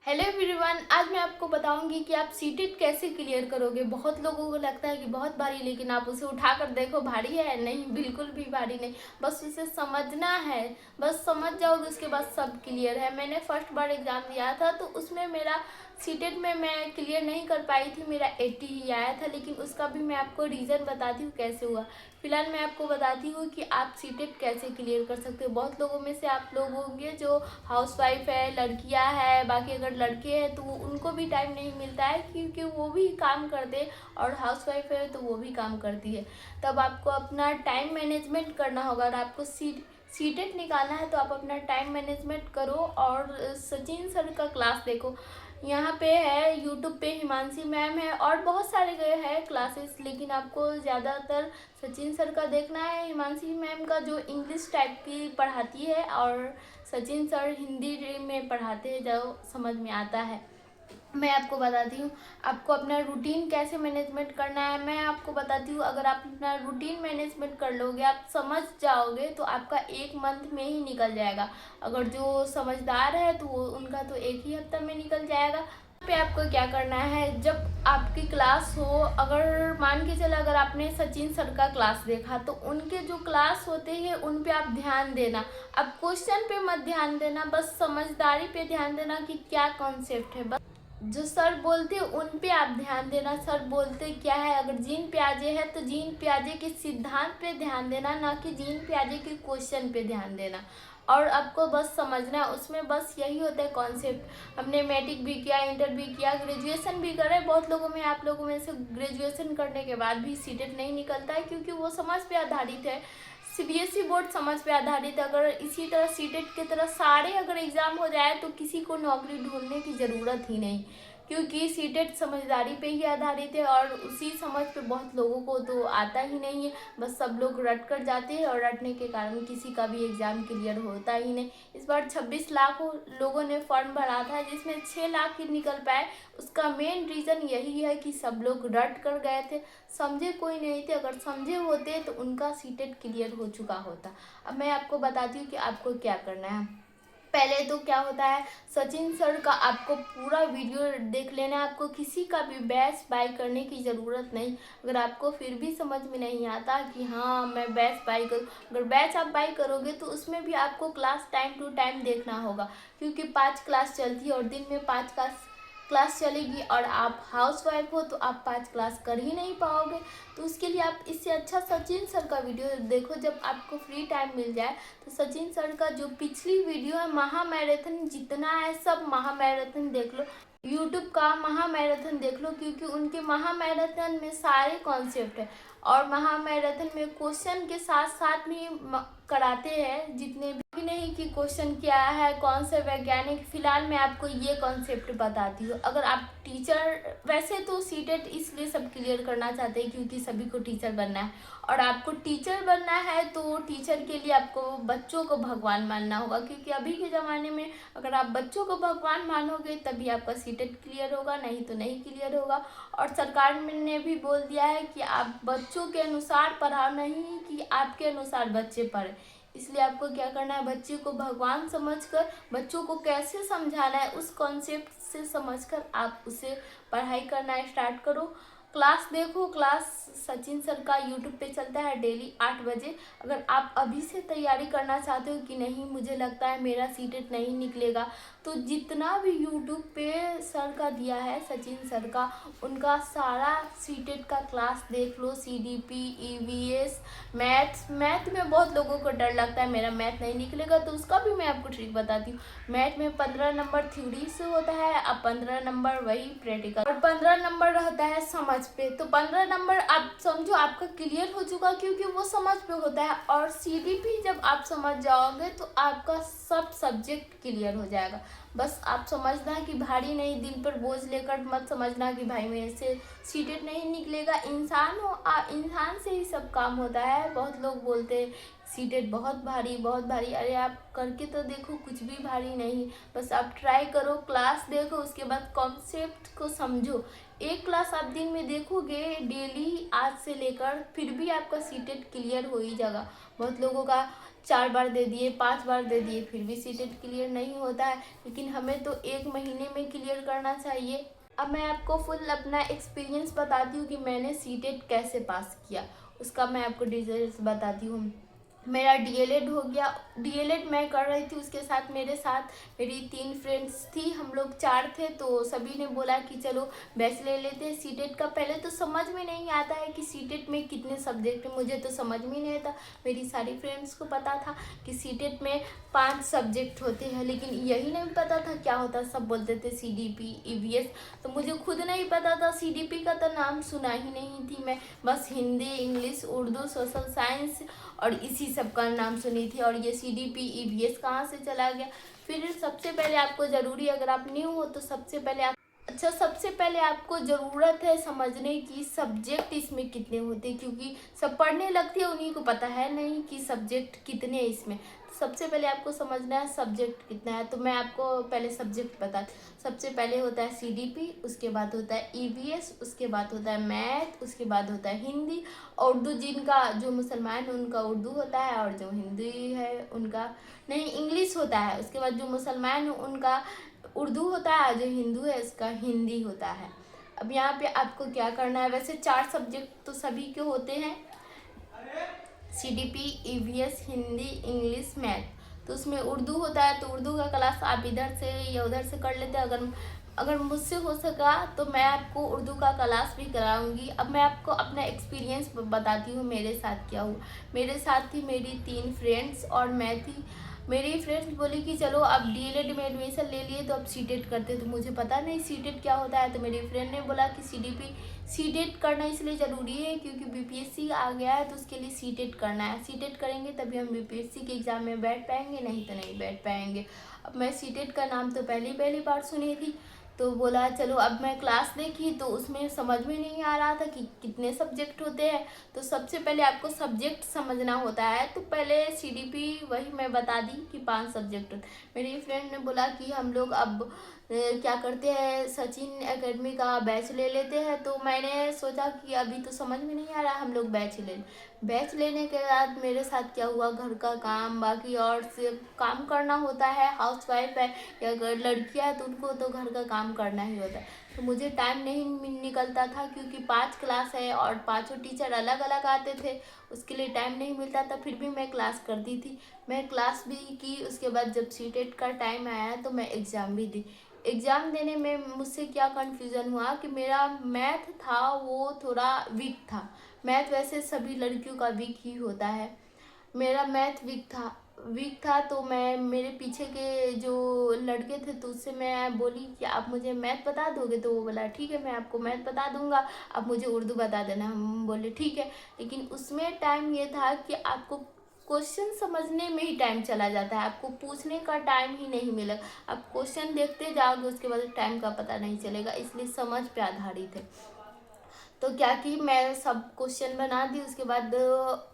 Hello everyone, आज मैं आपको बताऊंगी कि आप सीटेट कैसे क्लियर करोगे। बहुत लोगों को लगता है कि बहुत भारी, लेकिन आप उसे उठाकर देखो, भारी है नहीं, बिल्कुल भी भारी नहीं। बस उसे समझना है, बस समझ जाओगे उसके बाद सब क्लियर है। मैंने फर्स्ट बार एग्ज़ाम दिया था तो उसमें मेरा सीटेट में मैं क्लियर नहीं कर पाई थी, मेरा 80 ही आया था। लेकिन उसका भी मैं आपको रीज़न बताती हूँ कैसे हुआ। फिलहाल मैं आपको बताती हूँ कि आप सीटेट कैसे क्लियर कर सकते हो। बहुत लोगों में से आप लोग होंगे जो हाउसवाइफ है, लड़कियां हैं, बाकी अगर लड़के हैं तो उनको भी टाइम नहीं मिलता है, क्योंकि वो भी काम करते हैं, और हाउसवाइफ है तो वो भी काम करती है। तब आपको अपना टाइम मैनेजमेंट करना होगा। और आपको सीटेट निकालना है तो आप अपना टाइम मैनेजमेंट करो और सचिन सर का क्लास देखो। यहाँ पे है यूट्यूब पे हिमांशी मैम है और बहुत सारे गए हैं क्लासेस, लेकिन आपको ज़्यादातर सचिन सर का देखना है। हिमांशी मैम का जो इंग्लिश टाइप की पढ़ाती है, और सचिन सर हिंदी में पढ़ाते हैं जो समझ में आता है। मैं आपको बताती हूँ आपको अपना रूटीन कैसे मैनेजमेंट करना है। मैं आपको बताती हूँ, अगर आप अपना रूटीन मैनेजमेंट कर लोगे, आप समझ जाओगे, तो आपका एक मंथ में ही निकल जाएगा। अगर जो समझदार है तो वो उनका तो एक ही हफ्ता में निकल जाएगा। पे आपको क्या करना है, जब आपकी क्लास हो, अगर मान के चलो अगर आपने सचिन सर का क्लास देखा तो उनके जो क्लास होते हैं उन पे आप ध्यान देना। अब क्वेश्चन पे मत ध्यान देना, बस समझदारी पे ध्यान देना कि क्या कॉन्सेप्ट है। बस जो सर बोलते उन पे आप ध्यान देना। सर बोलते क्या है, अगर जीन प्याजे है तो जीन प्याजे के सिद्धांत पे ध्यान देना, ना कि जीन प्याजे के क्वेश्चन पे ध्यान देना। और आपको बस समझना है, उसमें बस यही होता है कॉन्सेप्ट। हमने मैट्रिक भी किया, इंटर भी किया, ग्रेजुएशन भी करे। बहुत लोगों में, आप लोगों में से ग्रेजुएशन करने के बाद भी सीटेट नहीं निकलता है, क्योंकि वो समझ पे आधारित है। सीबीएसई बोर्ड समझ पे आधारित है। अगर इसी तरह सीटेट की तरह सारे अगर एग्ज़ाम हो जाए तो किसी को नौकरी ढूंढने की ज़रूरत ही नहीं, क्योंकि सीटेट समझदारी पे ही आधारित है। और उसी समझ पे बहुत लोगों को तो आता ही नहीं है, बस सब लोग रट कर जाते हैं और रटने के कारण किसी का भी एग्ज़ाम क्लियर होता ही नहीं। इस बार 26 लाख लोगों ने फॉर्म भरा था, जिसमें 6 लाख ही निकल पाए। उसका मेन रीज़न यही है कि सब लोग रट कर गए थे, समझे कोई नहीं थे। अगर समझे होते तो उनका सीटेट क्लियर हो चुका होता। अब मैं आपको बताती हूँ कि आपको क्या करना है। पहले तो क्या होता है, सचिन सर का आपको पूरा वीडियो देख लेना है। आपको किसी का भी बैच बाय करने की ज़रूरत नहीं। अगर आपको फिर भी समझ में नहीं आता कि हाँ मैं बैच बाय करूँ, अगर बैच आप बाय करोगे तो उसमें भी आपको क्लास टाइम टू टाइम देखना होगा, क्योंकि 5 क्लास चलती है और दिन में 5 क्लास चलेगी, और आप हाउसवाइफ हो तो आप 5 क्लास कर ही नहीं पाओगे। तो उसके लिए आप इससे अच्छा सचिन सर का वीडियो देखो। जब आपको फ्री टाइम मिल जाए तो सचिन सर का जो पिछली वीडियो है, महा मैराथन जितना है सब महा मैराथन देख लो। यूट्यूब का महा मैराथन देख लो, क्योंकि उनके महा मैराथन में सारे कॉन्सेप्ट है। और महा मैराथन में क्वेश्चन के साथ साथ भी कराते हैं, जितने भी नहीं कि क्वेश्चन क्या है, कौन से वैज्ञानिक। फिलहाल मैं आपको ये कॉन्सेप्ट बताती हूँ। अगर आप टीचर, वैसे तो सीटेट इसलिए सब क्लियर करना चाहते हैं क्योंकि सभी को टीचर बनना है, और आपको टीचर बनना है तो टीचर के लिए आपको बच्चों को भगवान मानना होगा, क्योंकि अभी के ज़माने में अगर आप बच्चों को भगवान मानोगे तभी आपका सीटेट क्लियर होगा, नहीं तो नहीं क्लियर होगा। और सरकार ने भी बोल दिया है कि आप बच्चों के अनुसार पढ़ाओ, नहीं कि आपके अनुसार बच्चे पढ़े। इसलिए आपको क्या करना है, बच्चे को भगवान समझकर, बच्चों को कैसे समझाना है उस कॉन्सेप्ट से समझकर आप उसे पढ़ाई करना स्टार्ट करो। क्लास देखो, क्लास सचिन सर का यूट्यूब पे चलता है डेली 8 बजे। अगर आप अभी से तैयारी करना चाहते हो कि नहीं मुझे लगता है मेरा सीटेट नहीं निकलेगा, तो जितना भी यूट्यूब पे सर का दिया है, सचिन सर का, उनका सारा सीटेट का क्लास देख लो। सीडीपी, ईवीएस, मैथ में बहुत लोगों को डर लगता है मेरा मैथ नहीं निकलेगा, तो उसका भी मैं आपको ट्रिक बताती हूँ। मैथ में 15 नंबर थ्योरी से होता है, अब 15 नंबर वही प्रैक्टिकल, और 15 नंबर रहता है समझ पे। तो 15 नंबर आप समझो आपका क्लियर हो चुका, क्योंकि वो समझ पे होता है। और सीडीपी जब आप समझ जाओगे तो आपका सब सब्जेक्ट क्लियर हो जाएगा। बस आप समझना कि भारी नहीं, दिल पर बोझ लेकर मत समझना कि भाई मेरे से सीटेट नहीं निकलेगा। इंसान हो, इंसान से ही सब काम होता है। बहुत लोग बोलते हैं सीटेट बहुत भारी बहुत भारी, अरे आप करके तो देखो, कुछ भी भारी नहीं। बस आप ट्राई करो, क्लास देखो, उसके बाद कॉन्सेप्ट को समझो। एक क्लास आप दिन में देखोगे डेली आज से लेकर, फिर भी आपका सीटेट क्लियर हो ही जाएगा। बहुत लोगों का 4 बार दे दिए, 5 बार दे दिए, फिर भी सीटेट क्लियर नहीं होता है। लेकिन हमें तो 1 महीने में क्लियर करना चाहिए। अब मैं आपको फुल अपना एक्सपीरियंस बताती हूँ कि मैंने सीटेट कैसे पास किया, उसका मैं आपको डिटेल्स बताती हूँ। मेरा डीएलएड हो गया। डीएलएड मैं कर रही थी, उसके साथ मेरी 3 फ्रेंड्स थी, हम लोग 4 थे। तो सभी ने बोला कि चलो बैच ले लेते हैं सीटेट का। पहले तो समझ में नहीं आता है कि सीटेट में कितने सब्जेक्ट हैं, मुझे तो समझ में नहीं आता। मेरी सारी फ्रेंड्स को पता था कि सीटेट में 5 सब्जेक्ट होते हैं, लेकिन यही नहीं पता था क्या होता है। सब बोलते थे सीडीपी, ईवीएस, तो मुझे खुद नहीं पता था। सीडीपी का तो नाम सुना ही नहीं थी मैं, बस Hindi, English, Urdu, social science और इसी सब का नाम सुनी थी। और ये सीडीपी, ईवीएस कहाँ से चला गया। फिर सबसे पहले आपको ज़रूरी, अगर आप न्यू हो तो सबसे पहले आपको ज़रूरत है समझने की सब्जेक्ट इसमें कितने होते हैं, क्योंकि सब पढ़ने लगते हैं, उन्हीं को पता है नहीं कि सब्जेक्ट कितने हैं इसमें। सबसे पहले आपको समझना है सब्जेक्ट कितना है। तो मैं आपको पहले सब्जेक्ट बता, सबसे पहले होता है सीडीपी, उसके बाद होता है ईवीएस, उसके बाद होता है मैथ, उसके बाद होता है हिंदी। उर्दू, जिनका जो मुसलमान है उनका उर्दू होता है, और जो हिंदी है उनका नहीं, इंग्लिश होता है। उसके बाद जो मुसलमान है उनका उर्दू होता है, जो हिंदू है उसका हिंदी होता है। अब यहाँ पे आपको क्या करना है, वैसे 4 सब्जेक्ट तो सभी के होते हैं, CDP, EVS, Hindi, English, math. तो उसमें उर्दू होता है, तो उर्दू का क्लास आप इधर से या उधर से कर लेते हैं। अगर मुझसे हो सका तो मैं आपको उर्दू का क्लास भी कराऊंगी। अब मैं आपको अपना एक्सपीरियंस बताती हूँ मेरे साथ क्या हुआ। मेरे साथ थी मेरी 3 फ्रेंड्स और मैं थी। मेरी फ्रेंड्स बोली कि चलो अब डीएलएड में एडमिशन ले लिए तो अब सीटेट करते, तो मुझे पता नहीं सीटेट क्या होता है। तो मेरी फ्रेंड ने बोला कि सीटेट करना इसलिए ज़रूरी है क्योंकि बीपीएससी आ गया है, तो उसके लिए सीटेट करना है। सीटेट करेंगे तभी हम बीपीएससी के एग्ज़ाम में बैठ पाएंगे, नहीं तो नहीं बैठ पाएंगे। अब मैं सीटेट का नाम तो पहली बार सुनी थी, तो बोला चलो। अब मैं क्लास देखी तो उसमें समझ में नहीं आ रहा था कि कितने सब्जेक्ट होते हैं। तो सबसे पहले आपको सब्जेक्ट समझना होता है। तो पहले सीडीपी वही मैं बता दी कि 5 सब्जेक्ट होते। मेरी फ्रेंड ने बोला कि हम लोग अब क्या करते हैं, सचिन एकेडमी का बैच ले लेते हैं। तो मैंने सोचा कि अभी तो समझ में नहीं आ रहा, हम लोग बैच लेने के बाद मेरे साथ क्या हुआ, घर का काम बाकी और से काम करना होता है। हाउसवाइफ है या अगर लड़कियां है तो उनको तो घर का काम करना ही होता है। तो मुझे टाइम नहीं निकलता था क्योंकि 5 क्लास है और पांचों टीचर अलग अलग आते थे, उसके लिए टाइम नहीं मिलता था। फिर भी मैं क्लास करती थी, मैं क्लास भी की। उसके बाद जब सीटेट का टाइम आया तो मैं एग्ज़ाम भी दी। एग्ज़ाम देने में मुझसे क्या कन्फ्यूज़न हुआ कि मेरा मैथ था वो थोड़ा वीक था। मैथ वैसे सभी लड़कियों का वीक ही होता है, मेरा मैथ वीक था। तो मैं, मेरे पीछे के जो लड़के थे तो उससे मैं बोली कि आप मुझे मैथ बता दोगे। तो वो बोला ठीक है मैं आपको मैथ बता दूंगा, आप मुझे उर्दू बता देना। हम बोले ठीक है। लेकिन उसमें टाइम ये था कि आपको क्वेश्चन समझने में ही टाइम चला जाता है, आपको पूछने का टाइम ही नहीं मिलेगा। आप क्वेश्चन देखते जाओगे उसके बाद टाइम का पता नहीं चलेगा, इसलिए समझ पे आधारित है। तो क्या कि मैं सब क्वेश्चन बना दी। उसके बाद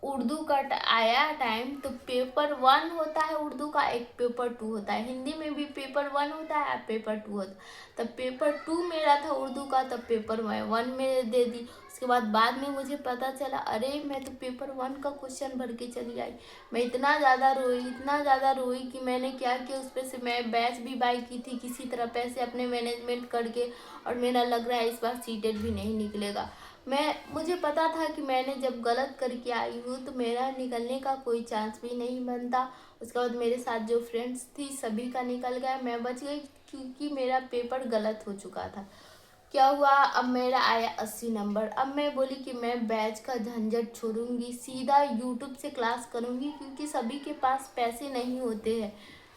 उर्दू का आया टाइम, तो पेपर 1 होता है उर्दू का, एक पेपर 2 होता है। हिंदी में भी पेपर 1 होता है, पेपर 2 होता है। तब पेपर 2 मेरा था उर्दू का, तब पेपर मैं 1 में दे दी। उसके बाद में मुझे पता चला, अरे मैं तो पेपर 1 का क्वेश्चन भर के चली आई। मैं इतना ज़्यादा रोई कि मैंने क्या किया, उस पर से मैं बैच भी बाई की थी किसी तरह पैसे अपने मैनेजमेंट करके। और मेरा लग रहा है इस बार सीटेट भी नहीं निकलेगा। मुझे पता था कि मैंने जब गलत करके आई हूँ तो मेरा निकलने का कोई चांस भी नहीं बनता। उसके बाद मेरे साथ जो फ्रेंड्स थी सभी का निकल गया, मैं बच गई क्योंकि मेरा पेपर गलत हो चुका था। क्या हुआ, अब मेरा आया 80 नंबर। अब मैं बोली कि मैं बैच का झंझट छोड़ूंगी, सीधा यूट्यूब से क्लास करूंगी, क्योंकि सभी के पास पैसे नहीं होते हैं।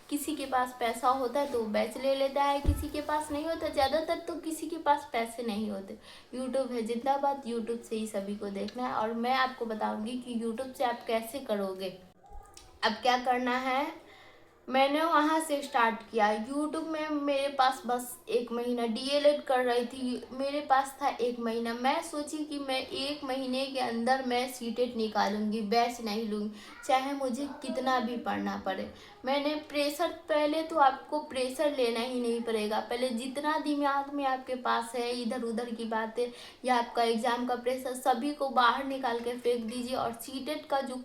किसी के पास पैसा होता है तो बैच ले लेता है, किसी के पास नहीं होता, ज़्यादातर तो किसी के पास पैसे नहीं होते। यूट्यूब है जिंदाबाद, यूट्यूब से ही सभी को देखना है। और मैं आपको बताऊंगी कि यूट्यूब से आप कैसे करोगे। अब क्या करना है, मैंने वहाँ से स्टार्ट किया। यूट्यूब में मेरे पास बस 1 महीना, डीएलएड कर रही थी, मेरे पास था 1 महीना। मैं सोची कि मैं 1 महीने के अंदर मैं सीटेट निकालूंगी, बैच नहीं लूँगी, चाहे मुझे कितना भी पढ़ना पड़े। मैंने प्रेशर, पहले तो आपको प्रेशर लेना ही नहीं पड़ेगा। पहले जितना दिमाग में आपके पास है इधर उधर की बातें या आपका एग्ज़ाम का प्रेशर, सभी को बाहर निकाल के फेंक दीजिए। और सीटेट का जो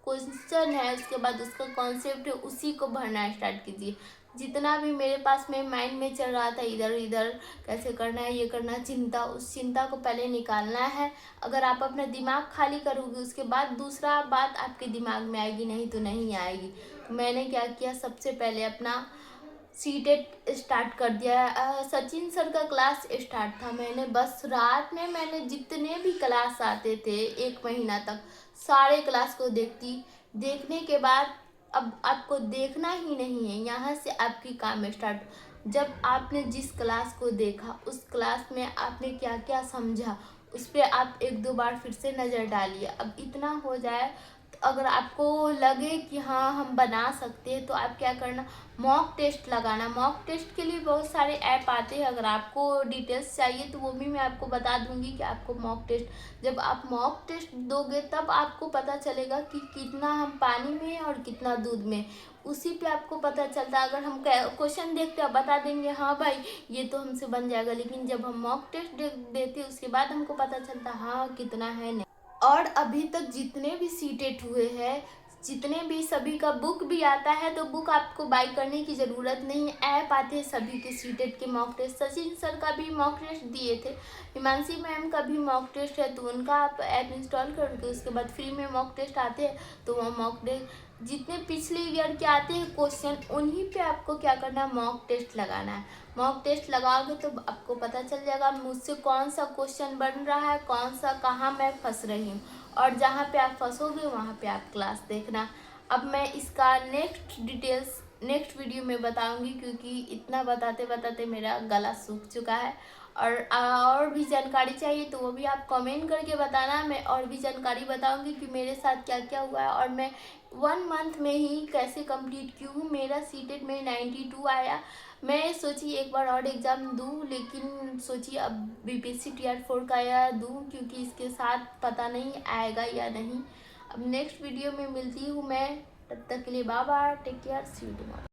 क्वेश्चन है, उसके बाद उसका कॉन्सेप्ट है, उसी को भरना स्टार्ट कीजिए। जितना भी मेरे पास में माइंड में चल रहा था इधर उधर, कैसे करना है, ये करना, चिंता, उस चिंता को पहले निकालना है। अगर आप अपना दिमाग खाली करोगे, उसके बाद दूसरा बात आपके दिमाग में आएगी, नहीं तो नहीं आएगी। तो मैंने क्या किया, सबसे पहले अपना सीटेट स्टार्ट कर दिया। सचिन सर का क्लास स्टार्ट था, मैंने बस रात में मैंने जितने भी क्लास आते थे 1 महीना तक, सारे क्लास को देखने के बाद अब आपको देखना ही नहीं है, यहाँ से आपकी काम स्टार्ट। जब आपने जिस क्लास को देखा, उस क्लास में आपने क्या क्या समझा, उस पर आप 1-2 बार फिर से नज़र डालिए। अब इतना हो जाए, तो अगर आपको लगे कि हाँ हम बना सकते हैं, तो आप क्या करना, मॉक टेस्ट लगाना। मॉक टेस्ट के लिए बहुत सारे ऐप आते हैं, अगर आपको डिटेल्स चाहिए तो वो भी मैं आपको बता दूंगी कि आपको मॉक टेस्ट, जब आप मॉक टेस्ट दोगे तब आपको पता चलेगा कि कितना हम पानी में और कितना दूध में, उसी पे आपको पता चलता है। अगर हम क्वेश्चन देखते हैं बता देंगे हाँ भाई ये तो हमसे बन जाएगा, लेकिन जब हम मॉक टेस्ट देते उसके बाद हमको पता चलता हाँ कितना है नहीं। और अभी तक जितने भी सीटेट हुए हैं, जितने भी, सभी का बुक भी आता है, तो बुक आपको बाई करने की ज़रूरत नहीं है, ऐप आते हैं सभी के सीटेट के मॉक टेस्ट। सचिन सर का भी मॉक टेस्ट दिए थे, हिमांशी मैम का भी मॉक टेस्ट है, तो उनका आप ऐप इंस्टॉल करके उसके बाद फ्री में मॉक टेस्ट आते हैं। तो वो मॉक टेस्ट जितने पिछले ईयर के आते हैं क्वेश्चन, उन्हीं पे आपको क्या करना है, मॉक टेस्ट लगाना है। मॉक टेस्ट लगाओगे तो आपको पता चल जाएगा मुझसे कौन सा क्वेश्चन बन रहा है, कौन सा, कहाँ मैं फंस रही हूँ, और जहाँ पे आप फंसोगे वहाँ पे आप क्लास देखना। अब मैं इसका नेक्स्ट डिटेल्स नेक्स्ट वीडियो में बताऊंगी, क्योंकि इतना बताते बताते मेरा गला सूख चुका है। और भी जानकारी चाहिए तो वो भी आप कमेंट करके बताना, मैं और भी जानकारी बताऊंगी कि मेरे साथ क्या क्या हुआ है, और मैं 1 मंथ में ही कैसे कंप्लीट की हूँ। मेरा सीटेट में 92 आया। मैं सोची एक बार और एग्ज़ाम दूँ, लेकिन सोची अब बीपीएससी टीआर 4 का या दूँ, क्योंकि इसके साथ पता नहीं आएगा या नहीं। अब नेक्स्ट वीडियो में मिलती हूँ मैं, तब तक के लिए bye bye, take care, see you tomorrow.